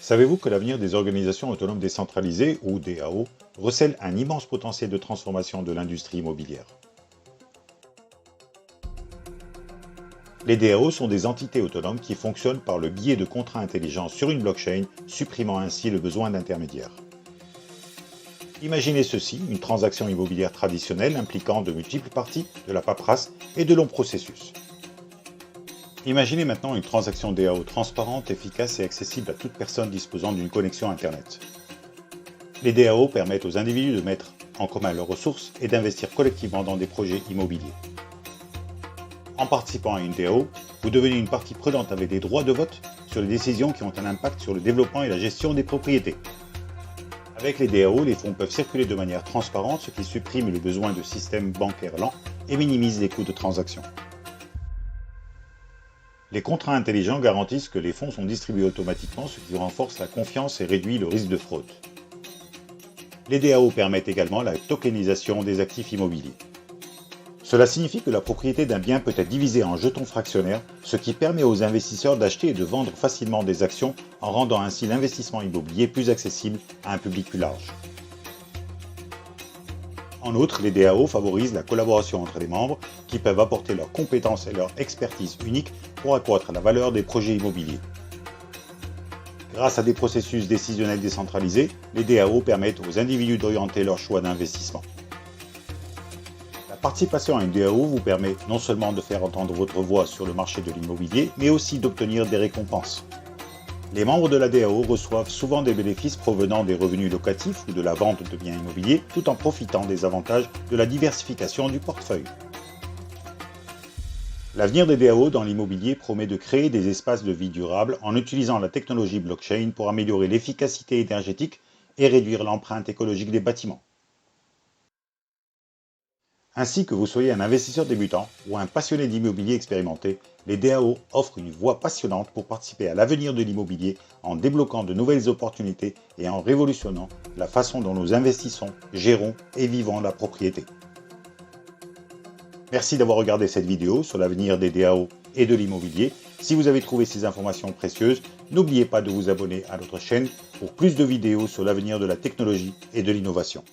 Savez-vous que l'avenir des organisations autonomes décentralisées, ou DAO, recèle un immense potentiel de transformation de l'industrie immobilière? Les DAO sont des entités autonomes qui fonctionnent par le biais de contrats intelligents sur une blockchain, supprimant ainsi le besoin d'intermédiaires. Imaginez ceci, une transaction immobilière traditionnelle impliquant de multiples parties, de la paperasse et de longs processus. Imaginez maintenant une transaction DAO transparente, efficace et accessible à toute personne disposant d'une connexion Internet. Les DAO permettent aux individus de mettre en commun leurs ressources et d'investir collectivement dans des projets immobiliers. En participant à une DAO, vous devenez une partie prenante avec des droits de vote sur les décisions qui ont un impact sur le développement et la gestion des propriétés. Avec les DAO, les fonds peuvent circuler de manière transparente, ce qui supprime le besoin de systèmes bancaires lents et minimise les coûts de transaction. Les contrats intelligents garantissent que les fonds sont distribués automatiquement, ce qui renforce la confiance et réduit le risque de fraude. Les DAO permettent également la tokenisation des actifs immobiliers. Cela signifie que la propriété d'un bien peut être divisée en jetons fractionnaires, ce qui permet aux investisseurs d'acheter et de vendre facilement des actions en rendant ainsi l'investissement immobilier plus accessible à un public plus large. En outre, les DAO favorisent la collaboration entre les membres qui peuvent apporter leurs compétences et leur expertise unique pour accroître la valeur des projets immobiliers. Grâce à des processus décisionnels décentralisés, les DAO permettent aux individus d'orienter leurs choix d'investissement. La participation à une DAO vous permet non seulement de faire entendre votre voix sur le marché de l'immobilier, mais aussi d'obtenir des récompenses. Les membres de la DAO reçoivent souvent des bénéfices provenant des revenus locatifs ou de la vente de biens immobiliers, tout en profitant des avantages de la diversification du portefeuille. L'avenir des DAO dans l'immobilier promet de créer des espaces de vie durables en utilisant la technologie blockchain pour améliorer l'efficacité énergétique et réduire l'empreinte écologique des bâtiments. Ainsi que vous soyez un investisseur débutant ou un passionné d'immobilier expérimenté, les DAO offrent une voie passionnante pour participer à l'avenir de l'immobilier en débloquant de nouvelles opportunités et en révolutionnant la façon dont nous investissons, gérons et vivons la propriété. Merci d'avoir regardé cette vidéo sur l'avenir des DAO et de l'immobilier. Si vous avez trouvé ces informations précieuses, n'oubliez pas de vous abonner à notre chaîne pour plus de vidéos sur l'avenir de la technologie et de l'innovation.